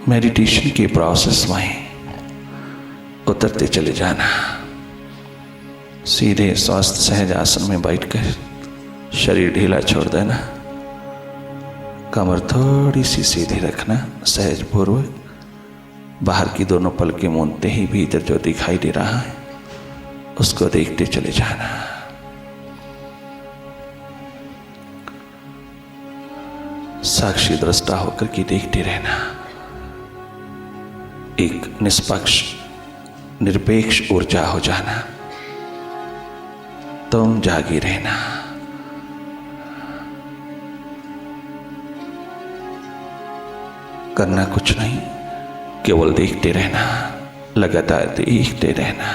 Meditation के process में उतरते चले जाना। सीधे स्वस्थ सहज आसन में बैठकर शरीर ढीला छोड़ देना, कमर थोड़ी सी सीधी रखना, सहज पूर्वक बाहर की दोनों पलकें मूंदते ही भीतर जो दिखाई दे रहा है उसको देखते चले जाना। साक्षी दृष्टा होकर के देखते रहना। एक निष्पक्ष निरपेक्ष ऊर्जा हो जाना। तुम जागी रहना। करना कुछ नहीं, केवल देखते रहना, लगातार देखते रहना।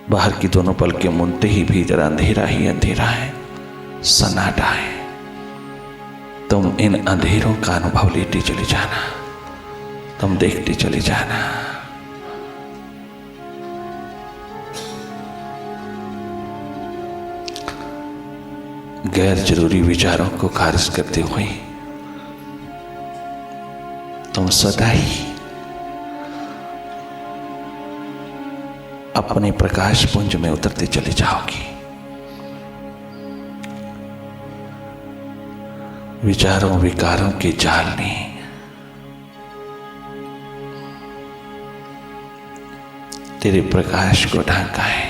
बाहर की दोनों पलकें मूंदते ही भीतर अंधेरा ही अंधेरा है, सन्नाटा है। तुम इन अंधेरों का अनुभव लेते चले जाना, तुम देखते चले जाना। गैर जरूरी विचारों को खारिज करते हुए तुम सदा ही अपने प्रकाश पुंज में उतरते चले जाओगी। विचारों विकारों के जाल ने तेरे प्रकाश को ढांका है।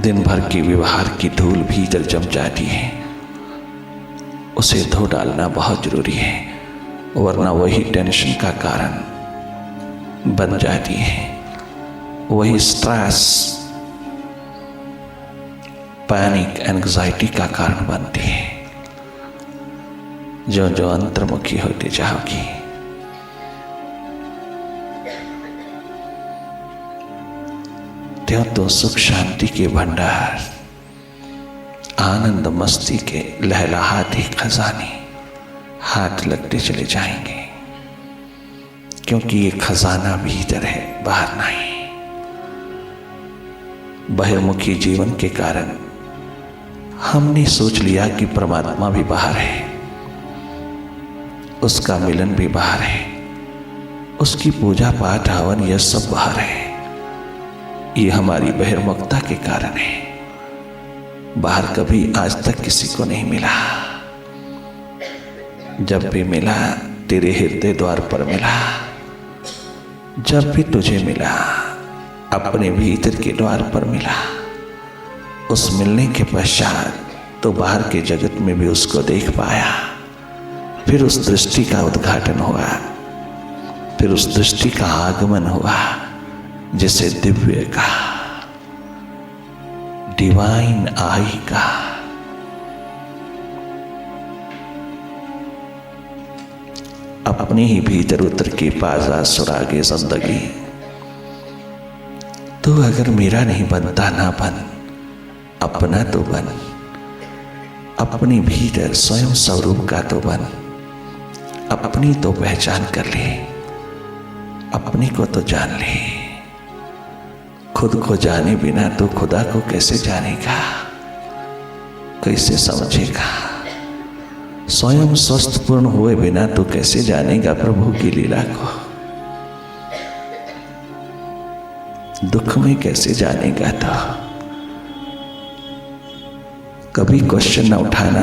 दिन भर की व्यवहार की धूल भीतर जम जाती है, उसे धो डालना बहुत जरूरी है, वरना वही टेंशन का कारण बन जाती है। वही स्ट्रेस, पैनिक, एंग्जाइटी का कारण बनती है। जो जो अंतर्मुखी होते जाओगी, त्यों तो सुख शांति के भंडार, आनंद मस्ती के लहलहाते खजाने हाथ लगते चले जाएंगे, क्योंकि ये खजाना भीतर है, बाहर नहीं। बहिर्मुखी जीवन के कारण हमने सोच लिया कि परमात्मा भी बाहर है, उसका मिलन भी बाहर है, उसकी पूजा पाठ हवन यह सब बाहर है। ये हमारी बहिर्मुखता के कारण है। बाहर कभी आज तक किसी को नहीं मिला। जब भी मिला तेरे हृदय द्वार पर मिला। जब भी तुझे मिला अपने भीतर के द्वार पर मिला। उस मिलने के पश्चात तो बाहर के जगत में भी उसको देख पाया। फिर उस दृष्टि का उद्घाटन हुआ, फिर उस दृष्टि का आगमन हुआ जिसे दिव्य का, डिवाइन आई का। अपने ही भीतर उतर के पाजा सुरागे जिंदगी। तो अगर मेरा नहीं बनता ना बन, अपना तो बन। अपने भीतर स्वयं स्वरूप का तो बन। अपनी तो पहचान कर ले, अपने को तो जान ले। खुद को जाने बिना तो खुदा को कैसे जानेगा, कैसे समझेगा। स्वयं स्वस्थ पूर्ण हुए बिना तो कैसे जानेगा प्रभु की लीला को। दुख में कैसे जानेगा। तो कभी क्वेश्चन न उठाना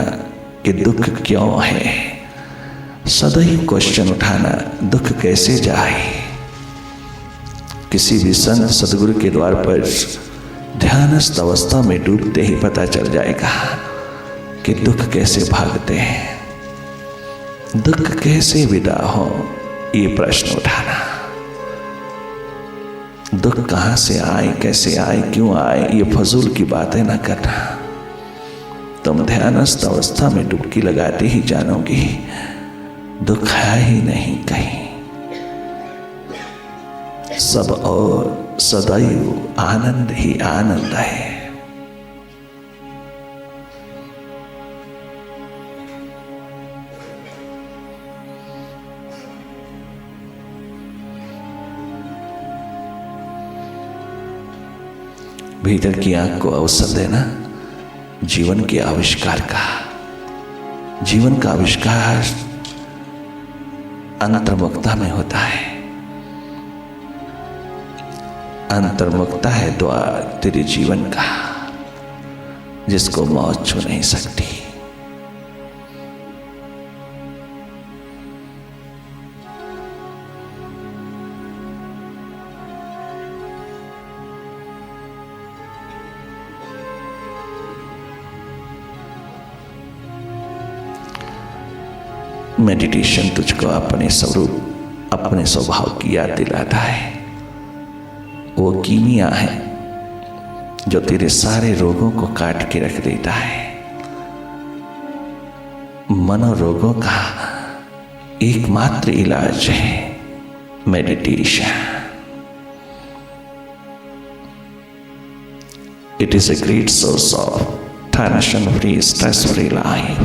कि दुख क्यों है, सदैव क्वेश्चन उठाना दुख कैसे जाए। किसी भी संत सदगुरु के द्वार पर ध्यानस्थ अवस्था में डूबते ही पता चल जाएगा कि दुख कैसे भागते हैं, दुख कैसे विदा हो। ये प्रश्न उठाना, दुख कहां से आए, कैसे आए, क्यों आए, ये फजूल की बातें ना करना। तुम ध्यानस्थ अवस्था में डुबकी लगाते ही जानोगी दुख है ही नहीं कहीं। सब और सदैव आनंद ही आनंद है। भीतर की आंख को अवसर देना जीवन के आविष्कार का। जीवन का आविष्कार अंतर्मुखता में होता है। अंतर्मुखता है द्वार तेरे जीवन का, जिसको मौत छू नहीं सकती। मेडिटेशन तुझको अपने स्वरूप, अपने स्वभाव की याद दिलाता है। वो कीमिया है जो तेरे सारे रोगों को काट के रख देता है। मनोरोगों का एकमात्र इलाज है meditation. It is a great source of tension-free, stress-free life.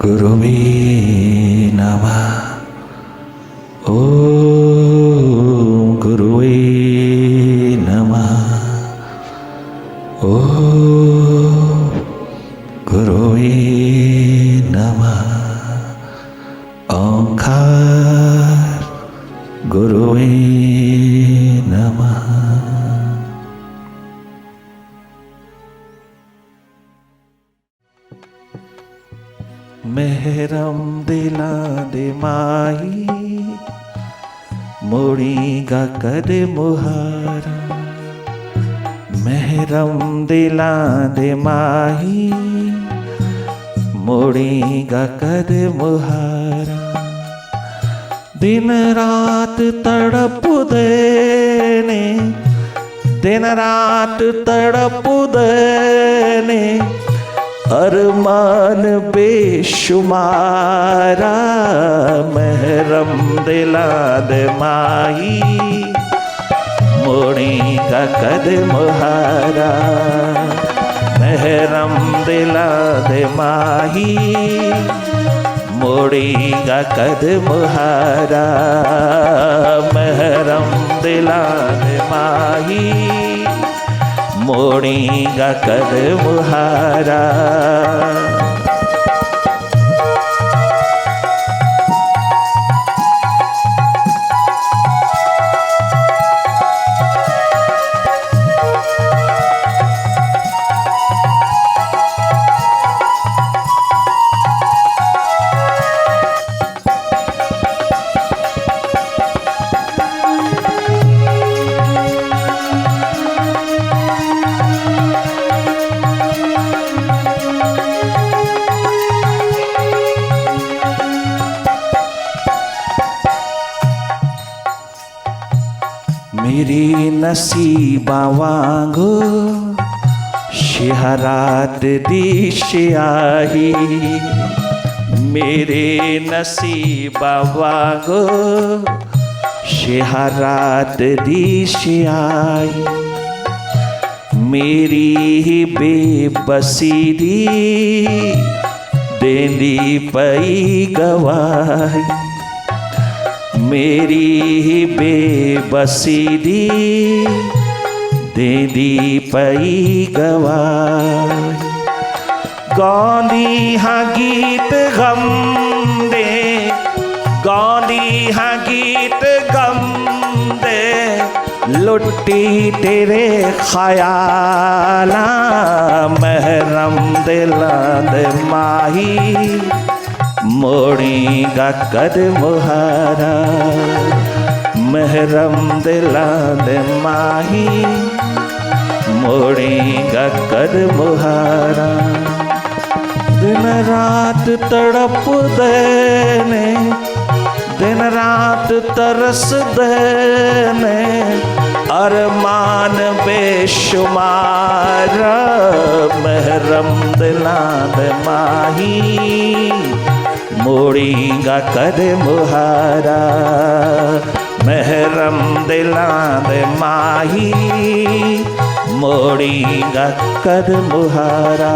गुरुवे नमः। ओम गुरुवे नमः। ओम गुरुवे नमः। ओंकार गुरुवे नमः। मेहरम दिला दे माही, मोड़ीगा कद मुहारा। मेहरम दिला दे माही, मोड़ीगा कद मुहारा। दिन रात तड़प देने, दिन रात तड़प देने, अरमान बेशुमारा। महरम दिला दे माही, मोड़ी का कद मुहारा। महरम दिला दे माही, मोड़ी का कद मुहारा। महरम दिला दे माही, मोड़ेगा कद मुहारा। मेरी नसीबा वांगो शहरात दिश आई। मेरे नसीबा वांगो शहरात दिश आई। मेरी ही बेबसी दी देंदी पई गवाही। मेरी ही बेबसी दी देंदी पई गवाही। गांधी हाँ गीत गम दे, गांधी हाँ गीत गम दे, लुट्टी तेरे ख्याला। महरम दिला दे माही, मोड़ेगा कद मुहारा। महरम दिला दे माही, मोड़ेगा कद मुहारा। दिन रात तड़प देने, दिन रात तरस देने, अरमान बेशुमार महरम दिलाद माही, मोड़ीगा कद मुहारा महरम दिलाद माही, मोड़ीगा कद मुहारा।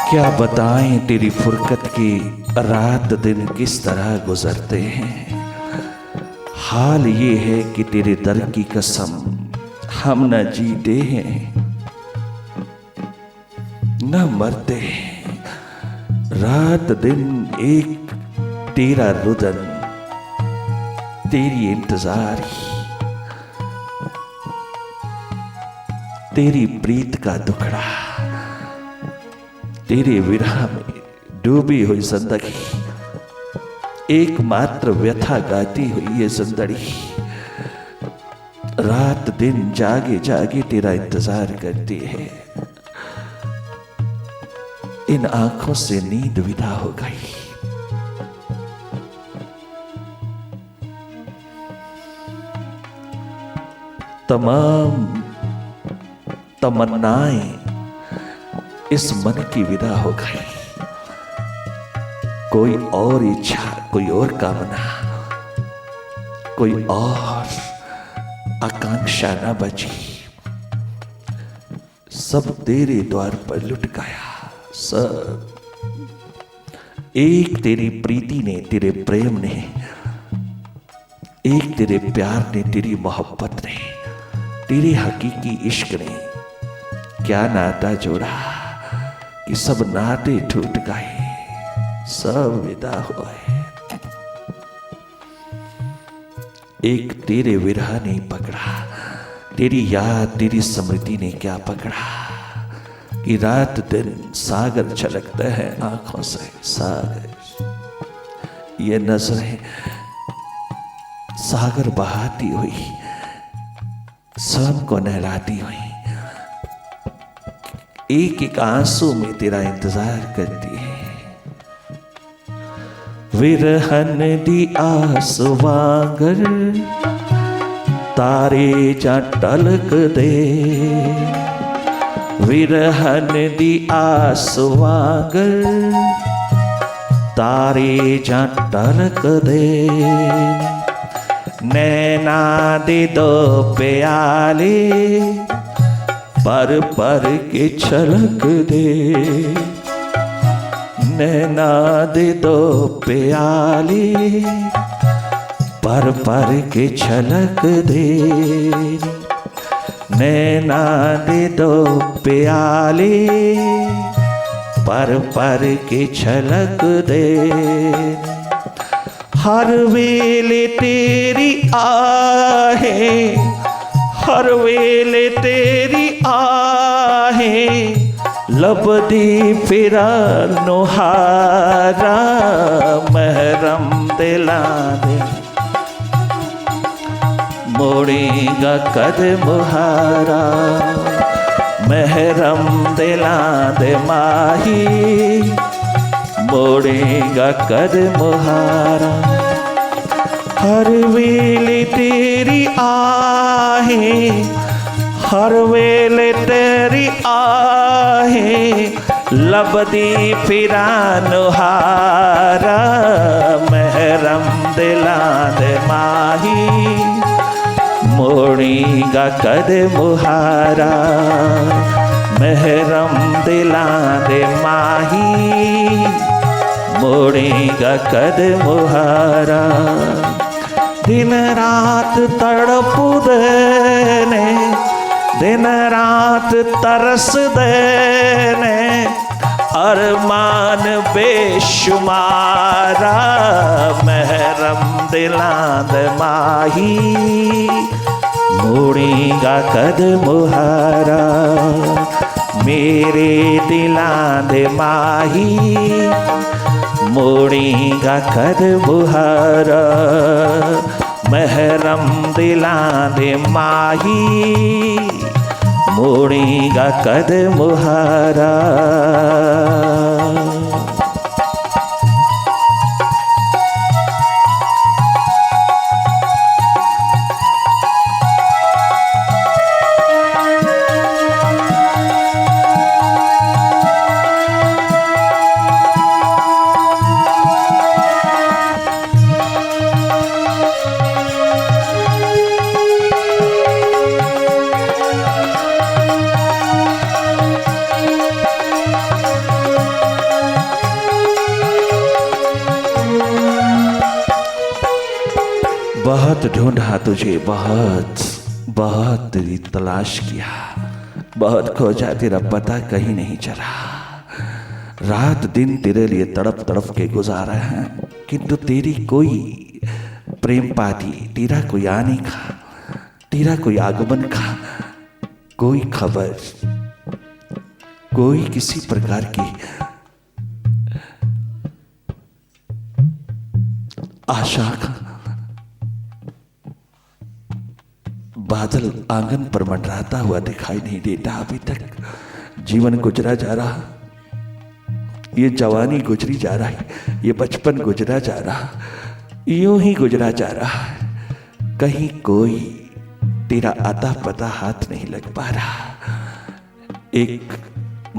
क्या बताएं तेरी फुरकत की रात दिन किस तरह गुजरते हैं। हाल ये है कि तेरे दर की कसम हम न जीते हैं न मरते हैं। रात दिन एक तेरा रुदन, तेरी इंतजार, तेरी प्रीत का दुखड़ा, तेरे विरह में डूबी हुई जिंदगी, एकमात्र व्यथा गाती हुई ये जिंदगी रात दिन जागे जागे तेरा इंतजार करती है। इन आंखों से नींद विदा हो गई। तमाम तमन्नाएं इस मन की विदा हो गई। कोई और इच्छा, कोई और कामना, कोई और आकांक्षा न बची। सब तेरे द्वार पर लुट गया। सब एक तेरी प्रीति ने, तेरे प्रेम ने, एक तेरे प्यार ने, तेरी मोहब्बत ने, तेरे हकीकी इश्क ने क्या नाता जोड़ा कि सब नाते टूट गए, सब विदा हुए। एक तेरे विरह ने पकड़ा, तेरी याद, तेरी स्मृति ने क्या पकड़ा कि रात दिन सागर छलकते हैं आंखों से। सागर, ये नजरें सागर बहाती हुई, सबको नहलाती हुई, एक एक आंसू में तेरा इंतजार करती है। विरहन दी आस वांगर तारे जा टलक दे, विरहन दी आस वांगर तारे जा टलक दे, नैना दे दो प्याले पर पर के छलक दे, नैना दे दो प्याले पर पर के छलक दे, नैना दे दो प्याले पर पर के छलक दे। हर वेले तेरी आहें, हर वेले तेरी आहें लबदी फिरा नुहारा, महरम दिला दे मोड़ेगा कद मुहारा, महरम दिला दे माही, मोड़ेगा कद मुहारा। हर वेले तेरी आहें, हर वेले तेरी आहें लबदी फिरा नुहारा, महरम दिला दे माही, मोड़ेगा कद मुहारा, महरम दिला दे माही, मोड़ेगा कदम मुहारा। दिन रात तड़प देने, दिन रात तरस देने, अरमान बेशुमारा, महरम दिलांद माही, मोड़ेगा कदम मुहारा। मेरे दिलांद माही, मोड़ेगा कदम मुहारा। महरम दिलांद माही, मोड़ेगा कदम मुहारा। बहुत ढूंढा तुझे, बहुत बहुत तेरी तलाश किया, बहुत खोजा, तेरा पता कहीं नहीं चला। रात दिन तेरे लिए तड़प तड़प के गुजारा है, किंतु तेरी कोई प्रेम पाती, तेरा कोई आने का, तेरा कोई आगमन का कोई खबर, कोई किसी प्रकार की आशा का बादल आंगन पर मंडराता हुआ दिखाई नहीं देता। अभी तक जीवन गुजरा जा रहा, ये जवानी गुजरी जा रही, ये बचपन गुजरा जा रहा, यूं ही गुजरा जा रहा। कहीं कोई तेरा आता पता हाथ नहीं लग पा रहा। एक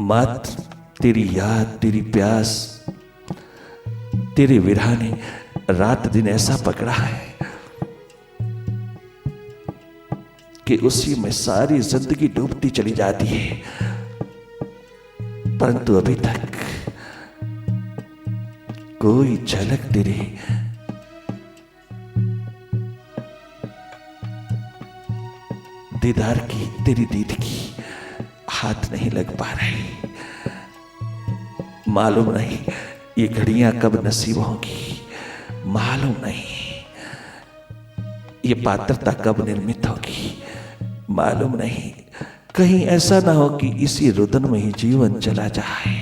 मात्र तेरी याद, तेरी प्यास, तेरे विरह ने रात दिन ऐसा पकड़ा है कि उसी में सारी जिंदगी डूबती चली जाती है, परंतु अभी तक कोई झलक तेरे दीदार की, तेरी दीद की हाथ नहीं लग पा रही। मालूम नहीं ये घड़ियां कब नसीब होंगी, मालूम नहीं ये पात्रता कब निर्मित होगी, मालूम नहीं। कहीं ऐसा ना हो कि इसी रुदन में ही जीवन चला जाए,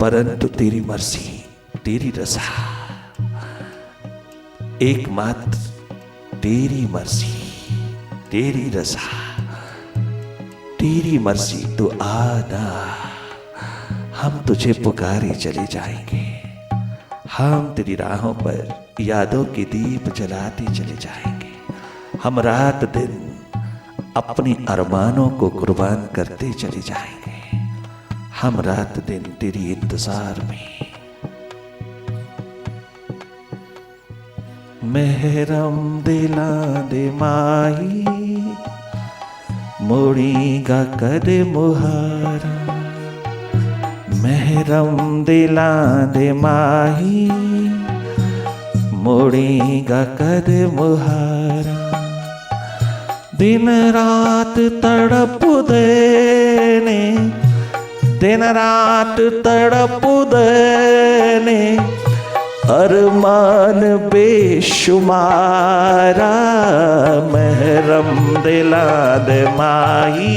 परंतु तेरी मर्जी, तेरी रज़ा, एकमात्र तेरी मर्जी, तेरी रज़ा, तेरी मर्जी। तो आना, हम तुझे पुकारे चले जाएंगे, हम तेरी राहों पर यादों के दीप जलाते चले जाएंगे। हम रात दिन अपने अरमानों को कुर्बान करते चले जाएंगे। हम रात दिन तेरी इंतजार में। महरम दिलांद माही, मोड़ेगा कदम मुहारा। महरम दिलांद माही, मोड़ेगा कदम मुहारा। दिन रात तड़प देने, दिन रात तड़प देने, अरमान बेशुमारा। महरम दिलांद माही,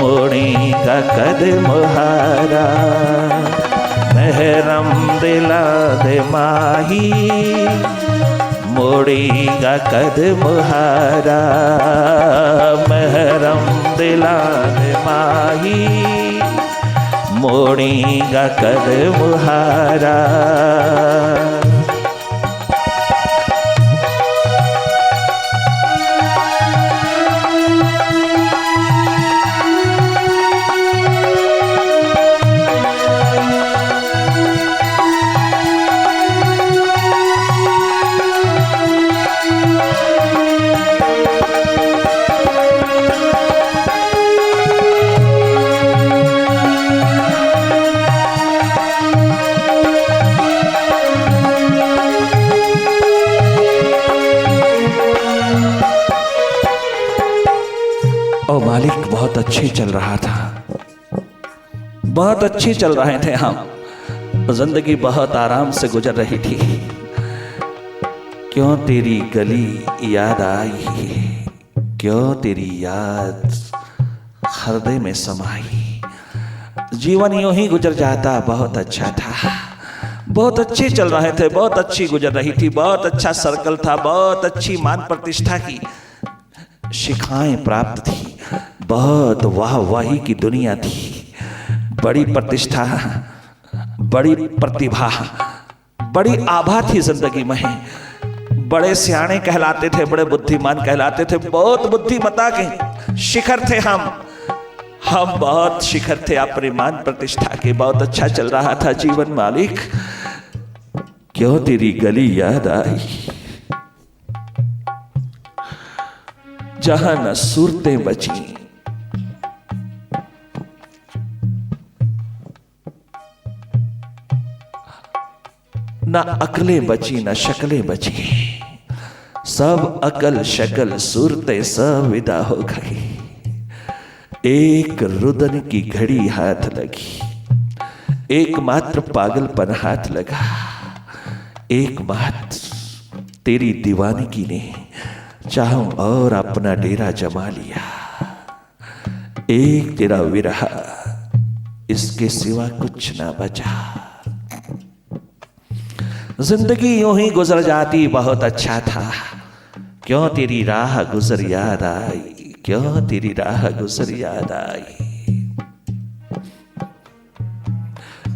मोड़ेगा कदम मुहारा। महरम दिलांद माही, मोड़ेगा कदम मुहारा। महरम दिलांद माही, मोड़ेगा कदम मुहारा। ओ मालिक, बहुत अच्छी चल रहा था, बहुत अच्छी चल रहे थे हम, जिंदगी बहुत आराम से गुजर रही थी। क्यों तेरी गली याद आई, क्यों तेरी याद हृदय में समाई। जीवन यूं ही गुजर जाता, बहुत अच्छा था, बहुत अच्छे चल रहे थे, बहुत अच्छी गुजर रही थी, बहुत अच्छा सर्कल था, बहुत अच्छी मान प्रतिष्ठा की शिखाएं प्राप्त थी, बहुत वाह वाही की दुनिया थी, बड़ी प्रतिष्ठा, बड़ी प्रतिभा, बड़ी आभा थी जिंदगी में। बड़े सियाणे कहलाते थे, बड़े बुद्धिमान कहलाते थे, बहुत बुद्धिमता के शिखर थे हम बहुत शिखर थे अपने मान प्रतिष्ठा के। बहुत अच्छा चल रहा था जीवन मालिक, क्यों तेरी गली याद आई, जहां न सूरतें बची, न अकलें बची, न शक्लें बची, सब अकल शक्ल सूरतें सब विदा हो गई। एक रुदन की घड़ी हाथ लगी, एकमात्र पागलपन हाथ लगा, एकमात्र तेरी दीवानगी ने चाहूं और अपना डेरा जमा लिया। एक तेरा विरह, इसके सिवा कुछ ना बचा। जिंदगी यूं ही गुजर जाती, बहुत अच्छा था, क्यों तेरी राह गुजर याद आई, क्यों तेरी राह गुजर याद आई।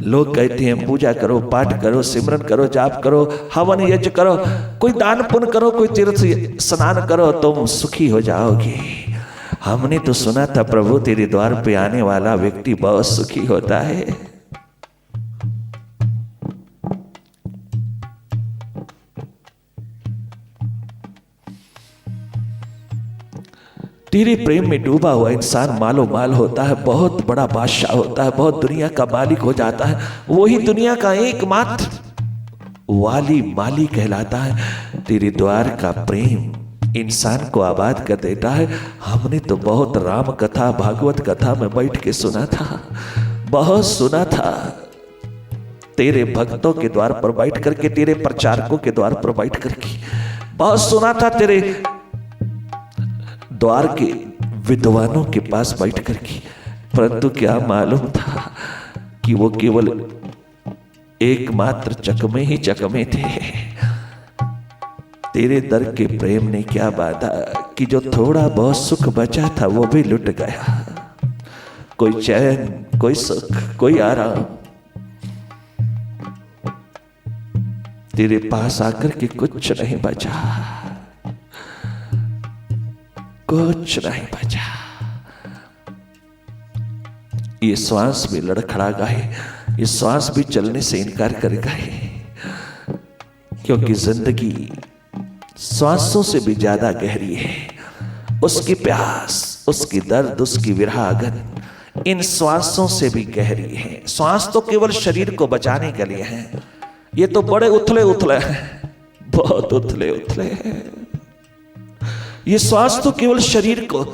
लोग कहते हैं पूजा करो, पाठ करो, सिमरन करो, जाप करो, हवन यज्ञ करो, कोई दान पुण्य करो, कोई तीर्थ स्नान करो, तुम सुखी हो जाओगे। हमने तो सुना था प्रभु तेरे द्वार पे आने वाला व्यक्ति बहुत सुखी होता है। तेरे प्रेम में डूबा हुआ इंसान मालो माल होता है, बहुत बड़ा बादशाह होता है, बहुत दुनिया का मालिक हो जाता है, वही दुनिया का एकमात्र वाली माली कहलाता है। तेरे द्वार का प्रेम इंसान को आबाद कर देता है। हमने तो बहुत राम कथा भागवत कथा में बैठ के सुना था, बहुत सुना था, तेरे भक्तों के द्वार पर बैठ करके, तेरे प्रचारकों के द्वार पर बैठ करके बहुत सुना था, तेरे द्वार के विद्वानों के पास बैठ करके, परंतु क्या मालूम था कि वो केवल एकमात्र चकमे ही चकमे थे। तेरे दर के प्रेम ने क्या बाधा कि जो थोड़ा बहुत सुख बचा था वो भी लुट गया। कोई चैन, कोई सुख, कोई आराम तेरे पास आकर के कुछ नहीं बचा, कुछ नहीं बचा। ये श्वास भी लड़खड़ा गए, ये श्वास भी चलने से इनकार कर गए, क्योंकि जिंदगी श्वासों से भी ज्यादा गहरी है। उसकी प्यास, उसकी दर्द, उसकी विरह अगन इन श्वासों से भी गहरी है। श्वास तो केवल शरीर को बचाने के लिए है, ये तो बड़े उथले उथले हैं, बहुत उथले उथले हैं। ये श्वास तो केवल शरीर को,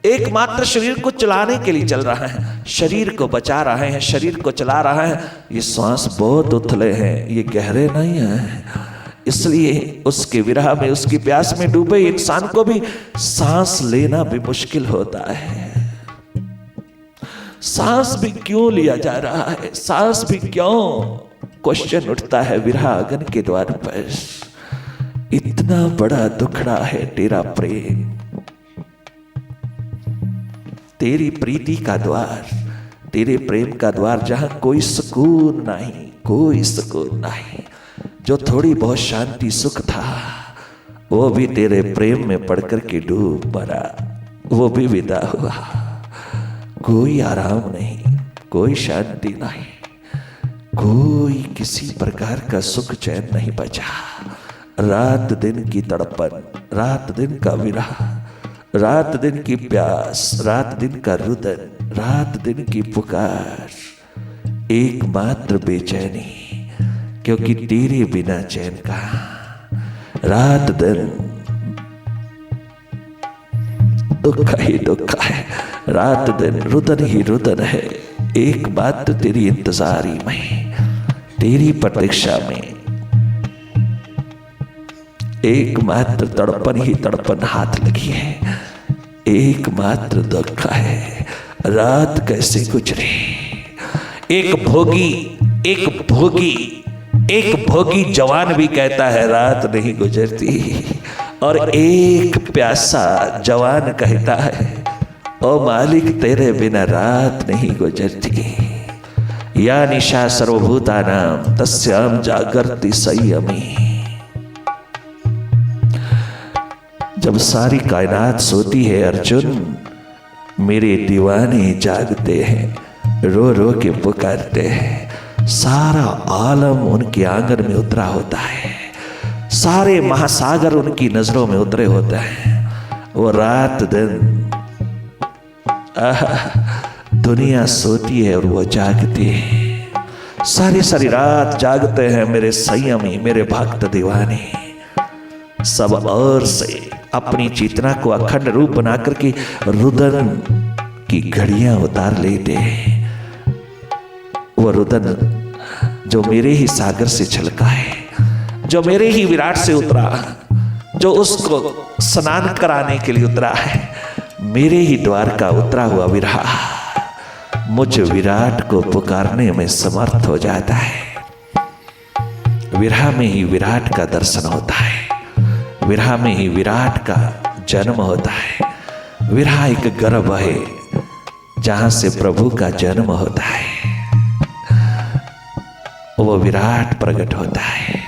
एकमात्र शरीर को चलाने के लिए चल रहा है, शरीर को बचा रहे हैं, शरीर को चला रहा है। ये श्वास बहुत उथले हैं, ये गहरे नहीं हैं। इसलिए उसके विरह में, उसकी प्यास में डूबे इंसान को भी सांस लेना भी मुश्किल होता है। सांस भी क्यों लिया जा रहा है, सांस भी क्यों, क्वेश्चन उठता है विरह अगन के द्वार पर। इतना बड़ा दुखड़ा है तेरा प्रेम, तेरी प्रीति का द्वार, तेरे प्रेम का द्वार, जहां कोई सुकून नहीं, कोई सुकून नहीं। जो थोड़ी बहुत शांति सुख था वो भी तेरे प्रेम में पड़कर के डूब मरा, वो भी विदा हुआ। कोई आराम नहीं, कोई शांति नहीं, कोई किसी प्रकार का सुख चैन नहीं बचा। रात दिन की तड़पन, रात दिन का विरह, रात दिन की प्यास, रात दिन का रुदन, रात दिन की पुकार, एकमात्र बेचैनी, क्योंकि तेरे बिना चैन का। रात दिन दुख ही दुख है, रात दिन रुदन ही रुदन है। एक बात तेरी इंतजारी में, तेरी प्रतीक्षा में, एकमात्र तड़पन ही तड़पन हाथ लगी है। एकमात्र दुख है, रात कैसे गुजरे। एक भोगी जवान भी कहता है रात नहीं गुजरती, और एक प्यासा जवान कहता है ओ मालिक तेरे बिना रात नहीं गुजरती। या निशा सर्वभूतानां तस्यां जागर्ति संयमी। जब सारी कायनात सोती है अर्जुन, मेरे दीवाने जागते हैं, रो रो के पुकारते हैं। सारा आलम उनके आंगन में उतरा होता है, सारे महासागर उनकी नजरों में उतरे होते हैं। वो रात दिन दुनिया सोती है और वो जागती है। सारी रात जागते हैं मेरे संयमी, मेरे भक्त दीवाने। सब और से अपनी चेतना को अखंड रूप बना करके रुदन की घड़ियां उतार लेते हैं। वो रुदन जो मेरे ही सागर से छलका है, जो मेरे ही विराट से उतरा, जो उसको स्नान कराने के लिए उतरा है, मेरे ही द्वार का उतरा हुआ विरहा मुझ विराट को पुकारने में समर्थ हो जाता है। विरहा में ही विराट का दर्शन होता है, विरहा में ही विराट का जन्म होता है। विरहा एक गर्भ है जहां से प्रभु का जन्म होता है। वो विराट प्रकट होता है।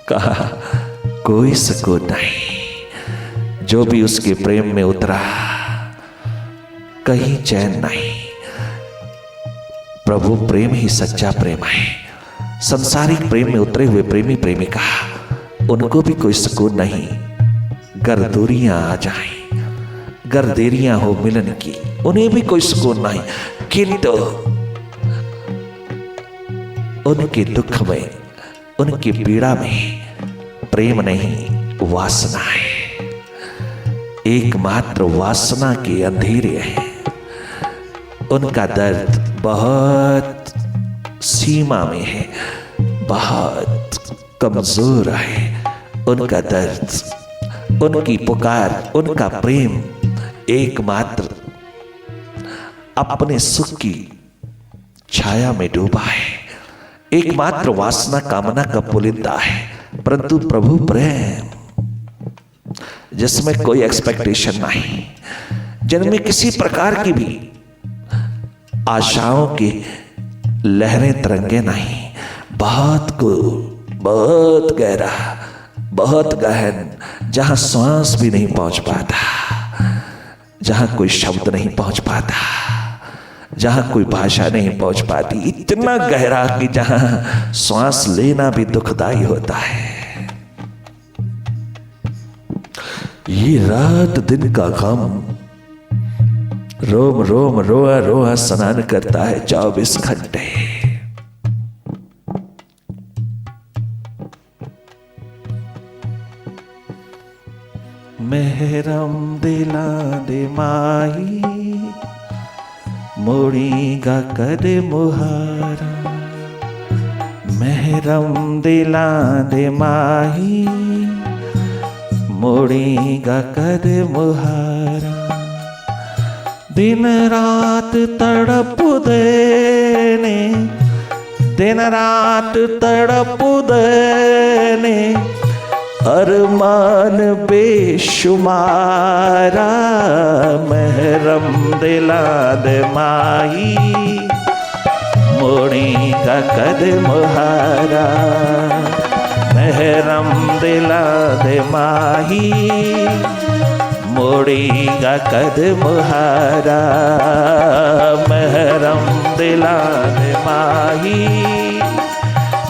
कहा कोई सुकून नहीं, जो भी उसके प्रेम में उतरा कहीं चैन नहीं। प्रभु प्रेम ही सच्चा प्रेम है। संसारिक प्रेम में उतरे हुए प्रेमी प्रेमिका, उनको भी कोई सुकून नहीं। गर दूरियां आ जाएं, गर देरियां हो मिलन की, उन्हें भी कोई सुकून नहीं। किंतु उनके दुख में, उनकी पीड़ा में प्रेम नहीं, वासना है। एकमात्र वासना के अंधेरे हैं। उनका दर्द बहुत सीमा में है, बहुत कमजोर है। उनका दर्द, उनकी पुकार, उनका प्रेम एकमात्र अपने सुख की छाया में डूबा है। एकमात्र वासना कामना का पुलिंदा है, परंतु प्रभु प्रेम जिसमें कोई एक्सपेक्टेशन नहीं, जिनमें किसी प्रकार की भी आशाओं की लहरें तरंगे नहीं। बहुत गहरा, बहुत गहन, जहां सांस भी नहीं पहुंच पाता, जहां कोई शब्द नहीं पहुंच पाता, जहां कोई भाषा नहीं पहुंच पाती। इतना गहरा कि जहां श्वास लेना भी दुखदाई होता है। ये रात दिन का गम रोम रोम रोआ रोआ स्नान करता है 24 घंटे। मेहरम दिला दे माही, मोड़ीगा कद मुहारा। मेहरम दिला दे माही, मोड़ीगा कद मुहारा। दिन रात तड़प देने, दिन रात तड़प देने, अरमान बेशुमारा। महरम दिला दे माही, मोड़ीगा कद मुहारा। महरम दिला दे माही, मोड़ीगा कद मुहारा। महरम दिला दे माही,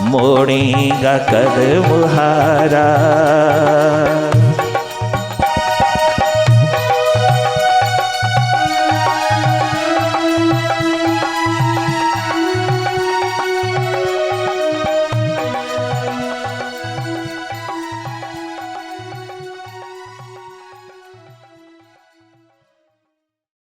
मोड़ीगा कद मुहारा।